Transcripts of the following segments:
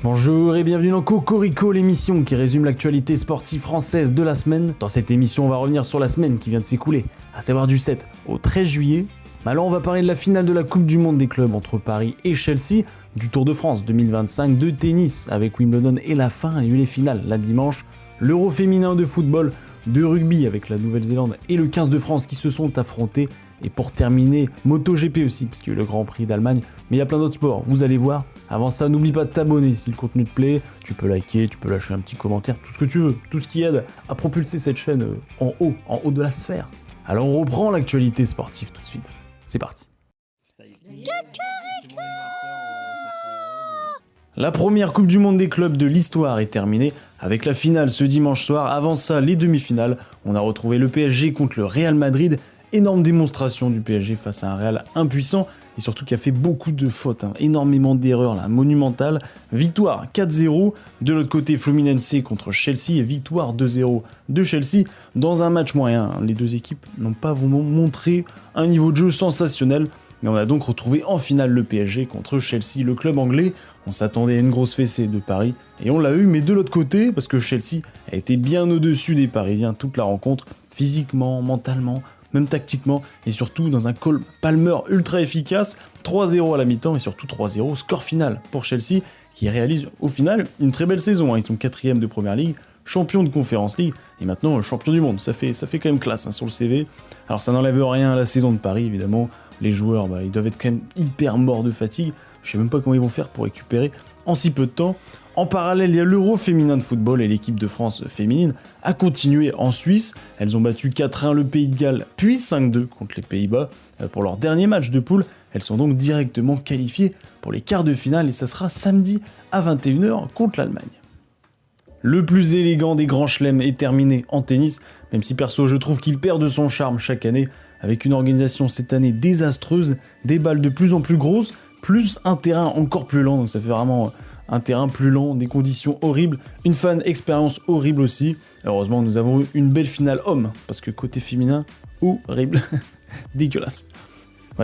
Bonjour et bienvenue dans Cocorico, l'émission qui résume l'actualité sportive française de la semaine. Dans cette émission, on va revenir sur la semaine qui vient de s'écouler, à savoir du 7 au 13 juillet. Alors on va parler de la finale de la Coupe du Monde des clubs entre Paris et Chelsea, du Tour de France 2025, de tennis avec Wimbledon et la fin, il y a eu les finales là dimanche, l'Euro féminin de football, de rugby avec la Nouvelle-Zélande et le 15 de France qui se sont affrontés. Et pour terminer, MotoGP aussi, parce qu'il y a eu le Grand Prix d'Allemagne, mais il y a plein d'autres sports, vous allez voir. Avant ça, n'oublie pas de t'abonner si le contenu te plaît, tu peux liker, tu peux lâcher un petit commentaire, tout ce que tu veux, tout ce qui aide à propulser cette chaîne en haut de la sphère. Alors on reprend l'actualité sportive tout de suite. C'est parti. La première Coupe du Monde des clubs de l'histoire est terminée avec la finale ce dimanche soir. Avant ça, les demi-finales, on a retrouvé le PSG contre le Real Madrid. Énorme démonstration du PSG face à un Real impuissant et surtout qui a fait beaucoup de fautes, énormément d'erreurs monumentales. Victoire 4-0, de l'autre côté Fluminense contre Chelsea et victoire 2-0 de Chelsea dans un match moyen. Les deux équipes n'ont pas vraiment montré un niveau de jeu sensationnel, mais on a donc retrouvé en finale le PSG contre Chelsea, le club anglais. On s'attendait à une grosse fessée de Paris et on l'a eu, mais de l'autre côté, parce que Chelsea a été bien au-dessus des Parisiens toute la rencontre, physiquement, mentalement, même tactiquement, et surtout dans un Cole Palmer ultra efficace, 3-0 à la mi-temps et surtout 3-0 score final pour Chelsea, qui réalise au final une très belle saison. Ils sont 4e de Première Ligue, champion de Conference League, et maintenant champion du monde. Ça fait quand même classe sur le CV. Alors ça n'enlève rien à la saison de Paris, évidemment. Les joueurs, ils doivent être quand même hyper morts de fatigue. Je sais même pas comment ils vont faire pour récupérer en si peu de temps. En parallèle, il y a l'Euro féminin de football et l'équipe de France féminine a continué en Suisse. Elles ont battu 4-1 le Pays de Galles, puis 5-2 contre les Pays-Bas pour leur dernier match de poule. Elles sont donc directement qualifiées pour les quarts de finale et ça sera samedi à 21h contre l'Allemagne. Le plus élégant des grands chelems est terminé en tennis, même si perso je trouve qu'il perd de son charme chaque année, avec une organisation cette année désastreuse, des balles de plus en plus grosses, plus un terrain encore plus lent, donc ça fait vraiment un terrain plus lent, des conditions horribles, une fan expérience horrible aussi. Heureusement, nous avons eu une belle finale homme, parce que côté féminin, horrible, dégueulasse.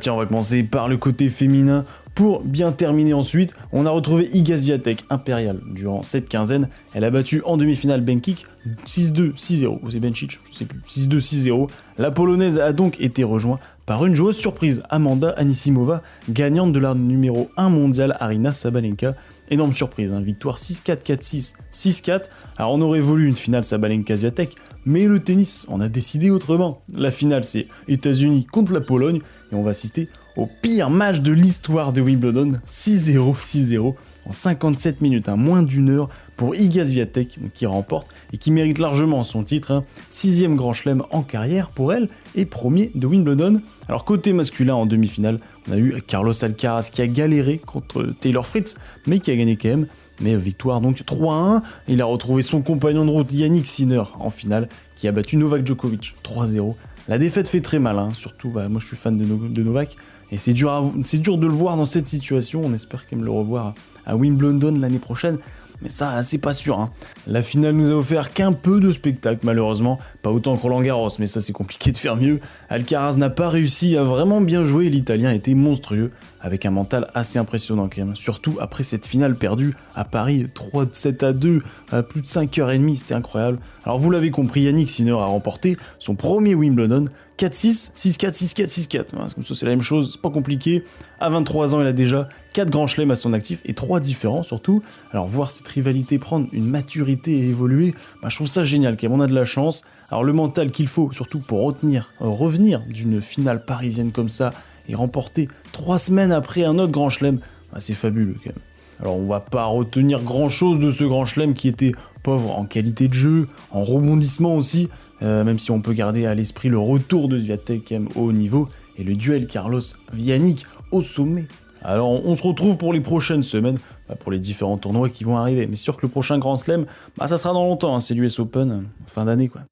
Tiens, on va commencer par le côté féminin. Pour bien terminer ensuite, on a retrouvé Iga Swiatek, impériale, durant cette quinzaine. Elle a battu en demi-finale Bencic 6-2, 6-0, ou c'est Bencic, je sais plus, 6-2, 6-0. La polonaise a donc été rejointe par une joueuse surprise, Amanda Anisimova, gagnante de la numéro 1 mondiale Aryna Sabalenka. Énorme surprise, victoire 6-4, 4-6, 6-4. Alors on aurait voulu une finale Sabalenka-Swiatek, mais le tennis, on a décidé autrement. La finale c'est États-Unis contre la Pologne, et on va assister au pire match de l'histoire de Wimbledon, 6-0, 6-0, en 57 minutes, moins d'une heure pour Iga Swiatek, qui remporte et qui mérite largement son titre, 6e grand chelem en carrière pour elle et premier de Wimbledon. Alors côté masculin en demi-finale, on a eu Carlos Alcaraz qui a galéré contre Taylor Fritz, mais qui a gagné quand même. Mais victoire donc 3-1, il a retrouvé son compagnon de route Yannick Sinner en finale, qui a battu Novak Djokovic 3-0. La défaite fait très mal, surtout moi je suis fan de Novak, et c'est dur de le voir dans cette situation. On espère quand même le revoir à Wimbledon l'année prochaine, mais ça c'est pas sûr. La finale nous a offert qu'un peu de spectacle malheureusement, pas autant que Roland Garros, mais ça c'est compliqué de faire mieux. Alcaraz n'a pas réussi à vraiment bien jouer, l'Italien était monstrueux, avec un mental assez impressionnant quand même, surtout après cette finale perdue à Paris 3-7-2, à plus de 5h30, c'était incroyable. Alors vous l'avez compris, Yannick Sinner a remporté son premier Wimbledon, 4-6, 6-4, 6-4, 6-4. Comme ça, c'est la même chose, c'est pas compliqué. À 23 ans, il a déjà 4 grands chelems à son actif et 3 différents surtout. Alors, voir cette rivalité prendre une maturité et évoluer, je trouve ça génial quand même, on a de la chance. Alors, le mental qu'il faut, surtout pour revenir d'une finale parisienne comme ça et remporter 3 semaines après un autre grand chelem, c'est fabuleux quand même. Alors, on va pas retenir grand chose de ce grand chelem qui était pauvre en qualité de jeu, en rebondissement aussi. Même si on peut garder à l'esprit le retour de Swiatek quand même au haut niveau et le duel Carlos-Yannick au sommet. Alors on se retrouve pour les prochaines semaines, pour les différents tournois qui vont arriver, mais sûr que le prochain Grand Slam, ça sera dans longtemps, c'est l'US Open, fin d'année quoi.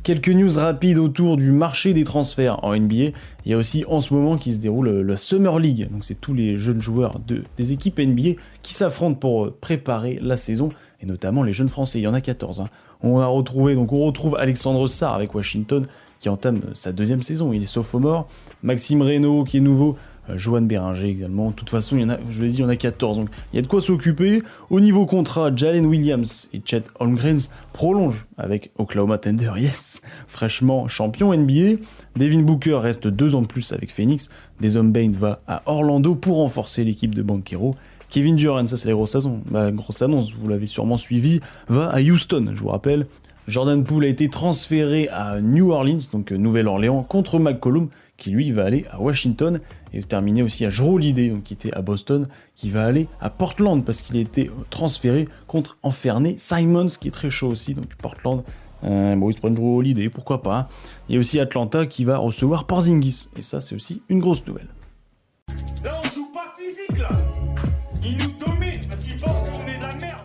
Quelques news rapides autour du marché des transferts en NBA. Il y a aussi en ce moment qui se déroule la Summer League, donc c'est tous les jeunes joueurs des équipes NBA qui s'affrontent pour préparer la saison, et notamment les jeunes français, il y en a 14. On retrouve Alexandre Sarr avec Washington qui entame sa 2e saison, il est sophomore. Maxime Reynaud qui est nouveau Johan Béringer également. De toute façon, il y en a, je l'ai dit, il y en a 14, donc il y a de quoi s'occuper. Au niveau contrat, Jalen Williams et Chet Holmgren prolongent avec Oklahoma Thunder, yes, fraîchement champion NBA. Devin Booker reste 2 ans de plus avec Phoenix. Desmond Bane va à Orlando pour renforcer l'équipe de Banchero. Kevin Durant, ça c'est la grosse annonce, vous l'avez sûrement suivi, va à Houston, je vous rappelle. Jordan Poole a été transféré à New Orleans, donc Nouvelle-Orléans, contre McCollum, qui lui va aller à Washington, et terminer aussi à Jrue Holiday, donc qui était à Boston, qui va aller à Portland, parce qu'il a été transféré contre Anfernee Simons, qui est très chaud aussi, donc Portland. Bon, ils se prennent Jrue Holiday, pourquoi pas. Il y a aussi Atlanta qui va recevoir Porzingis, et ça c'est aussi une grosse nouvelle. Là on joue pas physique là. Ils nous dominent parce qu'ils pensent qu'on est de la merde.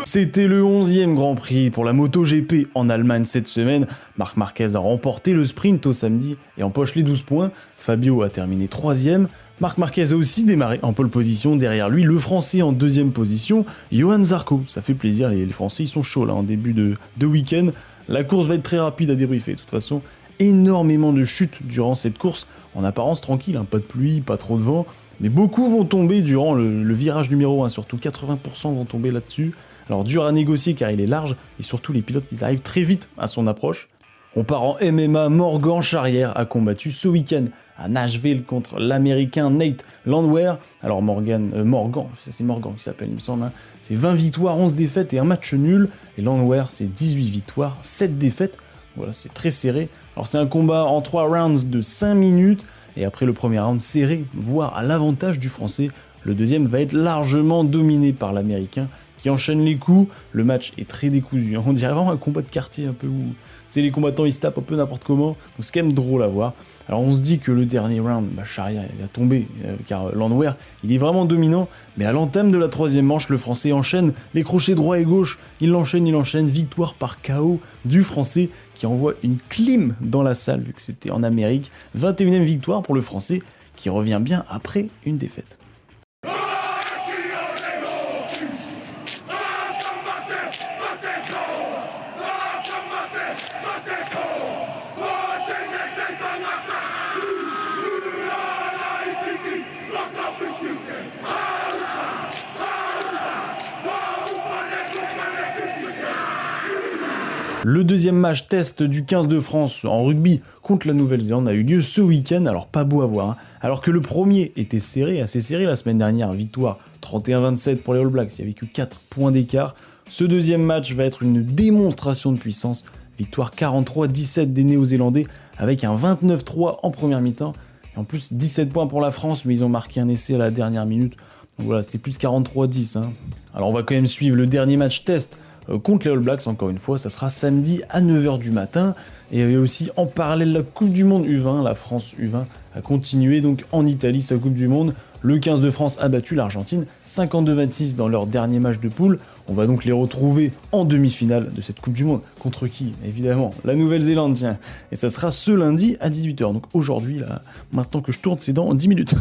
C'était le 11e Grand Prix pour la MotoGP en Allemagne cette semaine. Marc Marquez a remporté le sprint au samedi et empoche les 12 points. Fabio a terminé 3e. Marc Marquez a aussi démarré en pole position. Derrière lui, le Français en 2e position, Johan Zarco. Ça fait plaisir, les Français ils sont chauds là en début de week-end. La course va être très rapide à débriefer. De toute façon, énormément de chutes durant cette course. En apparence tranquille, pas de pluie, pas trop de vent. Mais beaucoup vont tomber durant le virage numéro 1, surtout 80% vont tomber là-dessus. Alors dur à négocier car il est large, et surtout les pilotes ils arrivent très vite à son approche. On part en MMA, Morgan Charrière a combattu ce week-end à Nashville contre l'américain Nate Landwehr. Alors Morgan, c'est Morgan qui s'appelle il me semble, c'est 20 victoires, 11 défaites et un match nul. Et Landwehr c'est 18 victoires, 7 défaites, voilà c'est très serré. Alors c'est un combat en 3 rounds de 5 minutes. Et après le premier round serré, voire à l'avantage du Français, le deuxième va être largement dominé par l'Américain qui enchaîne les coups. Le match est très décousu, on dirait vraiment un combat de quartier un peu où les combattants ils se tapent un peu n'importe comment, donc c'est quand même drôle à voir. Alors on se dit que le dernier round, Charrière il va tomber car Landwehr il est vraiment dominant, mais à l'entame de la 3e manche, le Français enchaîne les crochets droit et gauche, il enchaîne, victoire par KO du Français qui envoie une clim dans la salle vu que c'était en Amérique. 21e victoire pour le Français qui revient bien après une défaite. Le deuxième match test du 15 de France en rugby contre la Nouvelle-Zélande a eu lieu ce week-end, alors pas beau à voir. Alors que le premier était serré, assez serré la semaine dernière, victoire 31-27 pour les All Blacks, il n'y avait que 4 points d'écart. Ce deuxième match va être une démonstration de puissance, victoire 43-17 des Néo-Zélandais avec un 29-3 en première mi-temps. Et en plus 17 points pour la France, mais ils ont marqué un essai à la dernière minute. Donc voilà, c'était plus 43-10. Alors on va quand même suivre le dernier match test contre les All Blacks, encore une fois, ça sera samedi à 9h du matin. Et il y avait aussi en parallèle la Coupe du Monde U20, la France U20 a continué donc en Italie sa Coupe du Monde. Le 15 de France a battu l'Argentine 52-26 dans leur dernier match de poule. On va donc les retrouver en demi-finale de cette Coupe du Monde. Contre qui? Évidemment, la Nouvelle-Zélande, tiens. Et ça sera ce lundi à 18h. Donc aujourd'hui, là, maintenant que je tourne, c'est dans 10 minutes.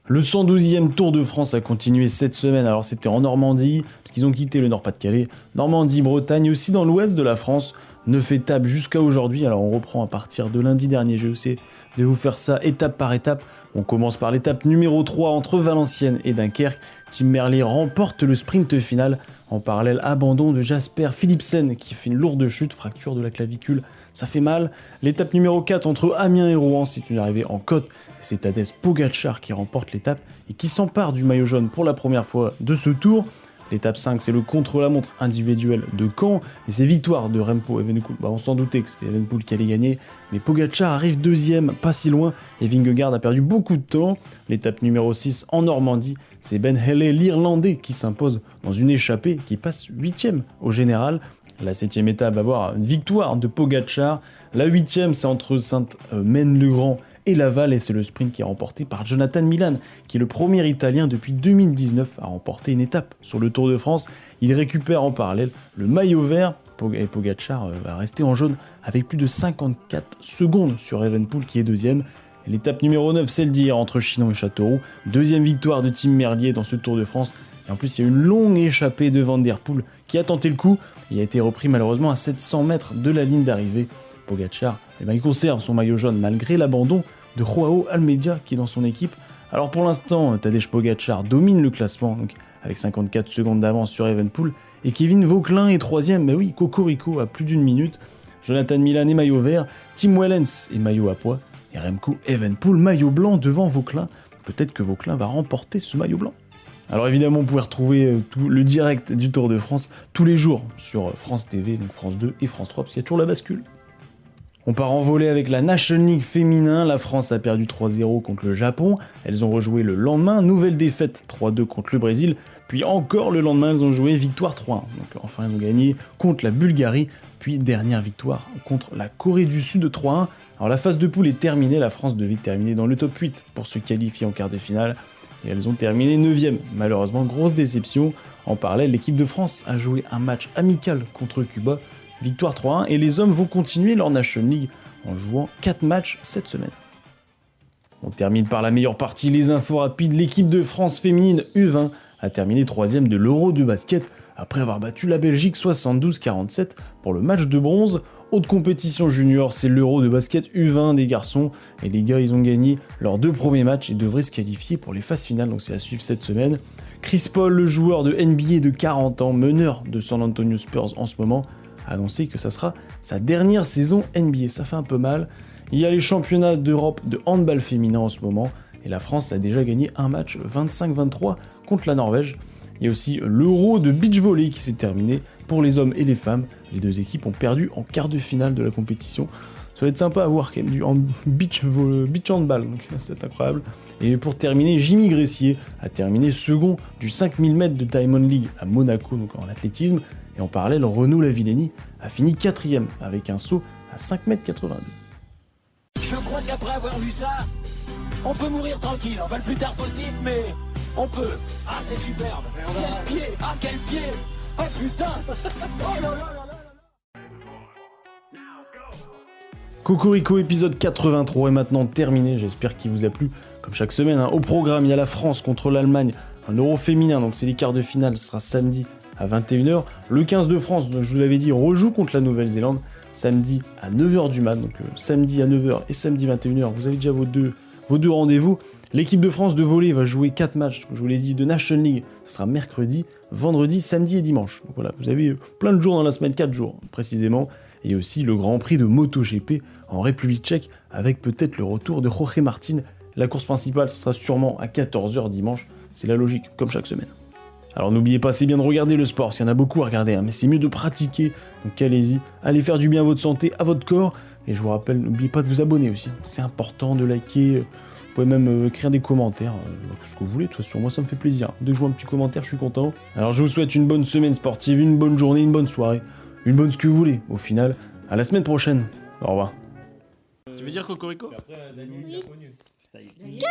Le 112e Tour de France a continué cette semaine, alors c'était en Normandie, parce qu'ils ont quitté le Nord-Pas-de-Calais, Normandie, Bretagne, aussi dans l'ouest de la France, 9 étapes jusqu'à aujourd'hui, alors on reprend à partir de lundi dernier, j'ai essayé de vous faire ça étape par étape. On commence par l'étape numéro 3 entre Valenciennes et Dunkerque, Tim Merlier remporte le sprint final, en parallèle abandon de Jasper Philipsen qui fait une lourde chute, fracture de la clavicule, ça fait mal. L'étape numéro 4 entre Amiens et Rouen, c'est une arrivée en côte. C'est Tadej Pogačar qui remporte l'étape et qui s'empare du maillot jaune pour la première fois de ce tour. L'étape 5, c'est le contre-la-montre individuel de Caen et c'est victoire de Remco Evenepoel. On s'en doutait que c'était Evenepoel qui allait gagner, mais Pogačar arrive deuxième, pas si loin, et Vingegaard a perdu beaucoup de temps. L'étape numéro 6 en Normandie, c'est Ben Helley, l'Irlandais, qui s'impose dans une échappée qui passe 8ème au général. La 7ème étape va voir une victoire de Pogačar. La 8ème, c'est entre Sainte-Maine-le-Grand et Laval, et c'est le sprint qui est remporté par Jonathan Milan, qui est le premier Italien depuis 2019 à remporter une étape sur le Tour de France. Il récupère en parallèle le maillot vert, et Pogačar va rester en jaune avec plus de 54 secondes sur Evenepoel qui est deuxième. L'étape numéro 9, celle d'hier entre Chinon et Châteauroux. Deuxième victoire de Tim Merlier dans ce Tour de France Et en plus, il y a une longue échappée de Van Der Poel qui a tenté le coup. Il a été repris malheureusement à 700 mètres de la ligne d'arrivée. Pogačar, il conserve son maillot jaune malgré l'abandon de Joao Almeida qui est dans son équipe. Alors pour l'instant, Tadej Pogačar domine le classement donc avec 54 secondes d'avance sur Evenepoel. Et Kevin Vauquelin est 3ème, bah oui, Cocorico à plus d'une minute. Jonathan Milan est maillot vert, Tim Wellens est maillot à pois. Et Remco Evenepoel maillot blanc devant Vauquelin. Peut-être que Vauquelin va remporter ce maillot blanc. Alors évidemment, vous pouvez retrouver tout le direct du Tour de France tous les jours sur France TV, donc France 2 et France 3, parce qu'il y a toujours la bascule. On part en volée avec la National League féminin. La France a perdu 3-0 contre le Japon. Elles ont rejoué le lendemain. Nouvelle défaite 3-2 contre le Brésil. Puis encore le lendemain, elles ont joué victoire 3-1. Donc enfin, elles ont gagné contre la Bulgarie. Puis dernière victoire contre la Corée du Sud 3-1. Alors la phase de poule est terminée. La France devait terminer dans le top 8 pour se qualifier en quart de finale. Et elles ont terminé 9ème. Malheureusement, grosse déception. En parallèle, l'équipe de France a joué un match amical contre Cuba. Victoire 3-1 et les hommes vont continuer leur National League en jouant 4 matchs cette semaine. On termine par la meilleure partie, les infos rapides. L'équipe de France féminine U20 a terminé 3ème de l'Euro de basket après avoir battu la Belgique 72-47 pour le match de bronze. Autre compétition junior, c'est l'Euro de basket U20 des garçons. Et les gars, ils ont gagné leurs 2 premiers matchs et devraient se qualifier pour les phases finales, donc c'est à suivre cette semaine. Chris Paul, le joueur de NBA de 40 ans, meneur de San Antonio Spurs en ce moment, a annoncé que ça sera sa dernière saison NBA. Ça fait un peu mal. Il y a les championnats d'Europe de handball féminin en ce moment, et la France a déjà gagné un match 25-23 contre la Norvège. Il y a aussi l'Euro de beach volley qui s'est terminé pour les hommes et les femmes. Les deux équipes ont perdu en quart de finale de la compétition. Ça va être sympa à voir quand même du beach handball, donc c'est incroyable. Et pour terminer, Jimmy Gressier a terminé second du 5000 mètres de Diamond League à Monaco, donc en athlétisme. Et en parallèle, Renaud Lavillenie a fini 4ème avec un saut à 5,82 m. Je crois qu'après avoir vu ça, on peut mourir tranquille. On va le plus tard possible, mais on peut. Ah, c'est superbe. Quel pied. Ah, quel pied. Oh putain. Oh là là là là. Cocorico épisode 83 est maintenant terminé, j'espère qu'il vous a plu. Comme chaque semaine, au programme, il y a la France contre l'Allemagne, un Euro féminin, donc c'est les quarts de finale, ce sera samedi à 21h. Le 15 de France, donc je vous l'avais dit, rejoue contre la Nouvelle-Zélande, samedi à 9h du mat, donc samedi à 9h et samedi 21h, vous avez déjà vos deux rendez-vous. L'équipe de France de volley va jouer 4 matchs, je vous l'ai dit, de National League, ce sera mercredi, vendredi, samedi et dimanche. Donc voilà, vous avez plein de jours dans la semaine, 4 jours précisément. Et aussi le Grand Prix de MotoGP en République tchèque, avec peut-être le retour de Jorge Martin. La course principale, ce sera sûrement à 14h dimanche, c'est la logique, comme chaque semaine. Alors n'oubliez pas, c'est bien de regarder le sport, s'il y en a beaucoup à regarder, mais c'est mieux de pratiquer, donc allez-y, allez faire du bien à votre santé, à votre corps, et je vous rappelle, n'oubliez pas de vous abonner aussi, c'est important de liker, vous pouvez même écrire des commentaires, ce que vous voulez, de toute façon, moi ça me fait plaisir, dès que je vois un petit commentaire, je suis content. Alors je vous souhaite une bonne semaine sportive, une bonne journée, une bonne soirée, une bonne ce que vous voulez, au final, à la semaine prochaine, au revoir. Tu veux dire Cocorico ? Oui. Cocorico.